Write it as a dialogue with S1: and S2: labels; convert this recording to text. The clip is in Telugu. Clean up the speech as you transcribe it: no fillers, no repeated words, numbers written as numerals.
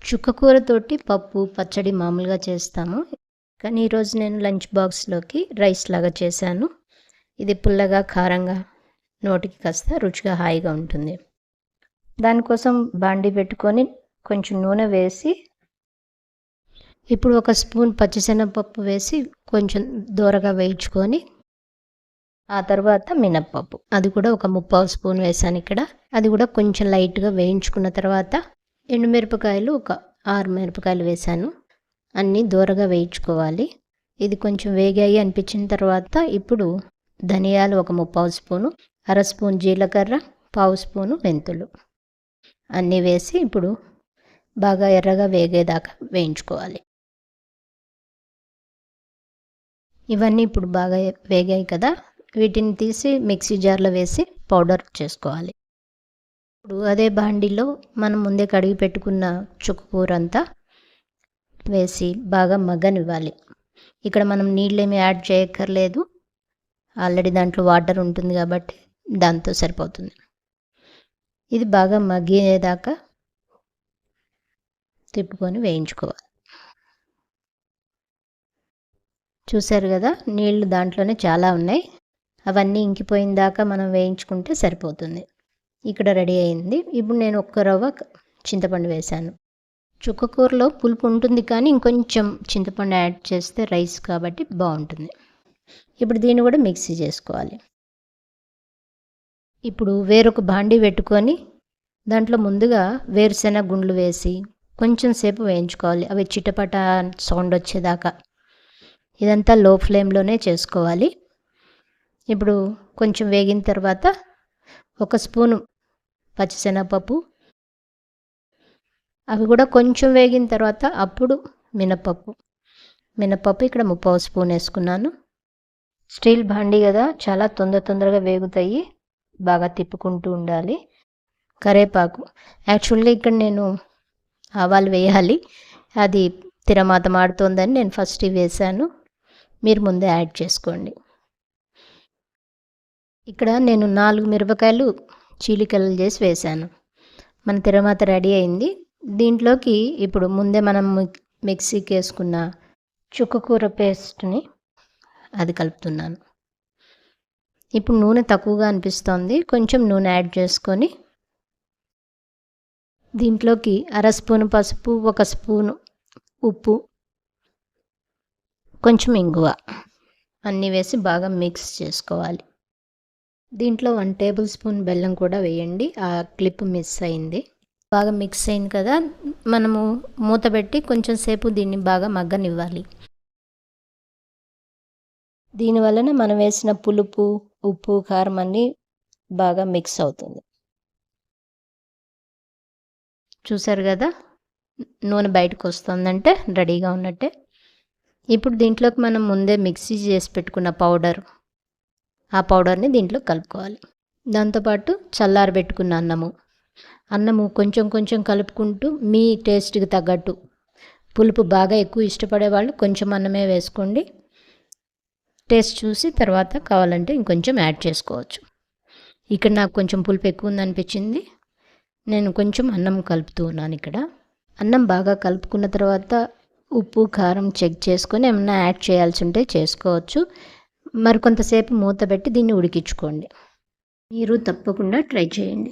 S1: చుక్కకూరతోటి పప్పు, పచ్చడి మామూలుగా చేస్తాము. కానీ ఈరోజు నేను లంచ్ బాక్స్‌లోకి రైస్ లాగా చేశాను. ఇది పుల్లగా, కారంగా, నోటికి కాస్త రుచిగా, హాయిగా ఉంటుంది. దానికోసం బాండీ పెట్టుకొని కొంచెం నూనె వేసి, ఇప్పుడు ఒక స్పూన్ పచ్చిశనగపప్పు వేసి కొంచెం దోరగా వేయించుకొని, ఆ తర్వాత మినప్పప్పు అది కూడా ఒక ముప్పావు స్పూన్ వేసాను ఇక్కడ. అది కూడా కొంచెం లైట్గా వేయించుకున్న తర్వాత ఎండుమిరపకాయలు ఒక 6 మిరపకాయలు వేసాను. అన్నీ దోరగా వేయించుకోవాలి. ఇది కొంచెం వేగాయి అనిపించిన తర్వాత ఇప్పుడు ధనియాలు ఒక ముప్పావు స్పూను, అర స్పూన్ జీలకర్ర, పావు స్పూను మెంతులు అన్నీ వేసి ఇప్పుడు బాగా ఎర్రగా వేగేదాకా వేయించుకోవాలి. ఇవన్నీ ఇప్పుడు బాగా వేగాయి కదా, వీటిని తీసి మిక్సీ జార్లో వేసి పౌడర్ చేసుకోవాలి. ఇప్పుడు అదే బాండీలో మనం ముందే కడిగి పెట్టుకున్న చుక్కకూర అంతా వేసి బాగా మగ్గనివ్వాలి. ఇక్కడ మనం నీళ్ళేమి యాడ్ చేయక్కర్లేదు, ఆల్రెడీ దాంట్లో వాటర్ ఉంటుంది కాబట్టి దాంతో సరిపోతుంది. ఇది బాగా మగ్గేదాకా తిప్పుకొని వేయించుకోవాలి. చూసారు కదా, నీళ్లు దాంట్లోనే చాలా ఉన్నాయి. అవన్నీ ఇంకిపోయిన దాకా మనం వేయించుకుంటే సరిపోతుంది. ఇక్కడ రెడీ అయింది. ఇప్పుడు నేను ఒక్క రవ్వ చింతపండు వేశాను. చుక్కకూరలో పులుపు ఉంటుంది కానీ ఇంకొంచెం చింతపండు యాడ్ చేస్తే రైస్ కాబట్టి బాగుంటుంది. ఇప్పుడు దీన్ని కూడా మిక్సీ చేసుకోవాలి. ఇప్పుడు వేరొక బాండీ పెట్టుకొని దాంట్లో ముందుగా వేరుశెనగ గుండ్లు వేసి కొంచెం సేపు వేయించుకోవాలి. అవి చిటపట సౌండ్ వచ్చేదాకా. ఇదంతా లో ఫ్లేమ్లోనే చేసుకోవాలి. ఇప్పుడు కొంచెం వేగిన తర్వాత ఒక స్పూను పచ్చిశనగపప్పు, అవి కూడా కొంచెం వేగిన తర్వాత అప్పుడు మినపప్పు ఇక్కడ ముప్పావు స్పూన్ వేసుకున్నాను. స్టీల్ బాండీ కదా, చాలా తొందరగా వేగుతాయి. బాగా తిప్పుకుంటూ ఉండాలి. కరేపాకు, యాక్చువల్గా ఇక్కడ నేను ఆవాలు వేయాలి, అది తిరమాత మాడుతోందని నేను ఫస్ట్ వేసాను. మీరు ముందే యాడ్ చేసుకోండి. ఇక్కడ నేను 4 మిరపకాయలు చీలికలు చేసి వేసాను. మన తిరమాత రెడీ అయింది. దీంట్లోకి ఇప్పుడు ముందే మనం మిక్సీకి వేసుకున్న చుక్కకూర పేస్ట్ని అది కలుపుతున్నాను. ఇప్పుడు నూనె తక్కువగా అనిపిస్తోంది, కొంచెం నూనె యాడ్ చేసుకొని దీంట్లోకి అర స్పూను పసుపు, ఒక స్పూను ఉప్పు, కొంచెం ఇంగువ అన్నీ వేసి బాగా మిక్స్ చేసుకోవాలి. దీంట్లో 1 టేబుల్ స్పూన్ బెల్లం కూడా వేయండి, ఆ క్లిప్ మిస్ అయింది. బాగా మిక్స్ అయింది కదా, మనము మూత పెట్టి కొంచెం సేపు దీన్ని బాగా మగ్గనివ్వాలి. దీనివలన మనం వేసిన పులుపు, ఉప్పు, కారం అన్నీ బాగా మిక్స్ అవుతుంది. చూసారు కదా, నూనె బయటకు వస్తుందంటే రెడీగా ఉన్నట్టే. ఇప్పుడు దీంట్లోకి మనం ముందే మిక్సీ చేసి పెట్టుకున్న ఆ పౌడర్ని దీంట్లో కలుపుకోవాలి. దాంతోపాటు చల్లారబెట్టుకున్న అన్నము కొంచెం కలుపుకుంటూ మీ టేస్ట్కి తగ్గట్టు, పులుపు బాగా ఎక్కువ ఇష్టపడే వాళ్ళు కొంచెం అన్నమే వేసుకోండి. టేస్ట్ చూసి తర్వాత కావాలంటే ఇంకొంచెం యాడ్ చేసుకోవచ్చు. ఇక్కడ నాకు కొంచెం పులుపు ఎక్కువ ఉందనిపించింది, నేను కొంచెం అన్నం కలుపుతూ ఉన్నాను. ఇక్కడ అన్నం బాగా కలుపుకున్న తర్వాత ఉప్పు, కారం చెక్ చేసుకొని ఏమన్నా యాడ్ చేయాల్సి ఉంటే చేసుకోవచ్చు. మరి కొంతసేపు మూత పెట్టి దీన్ని ఉడికించుకోండి. మీరు తప్పకుండా ట్రై చేయండి.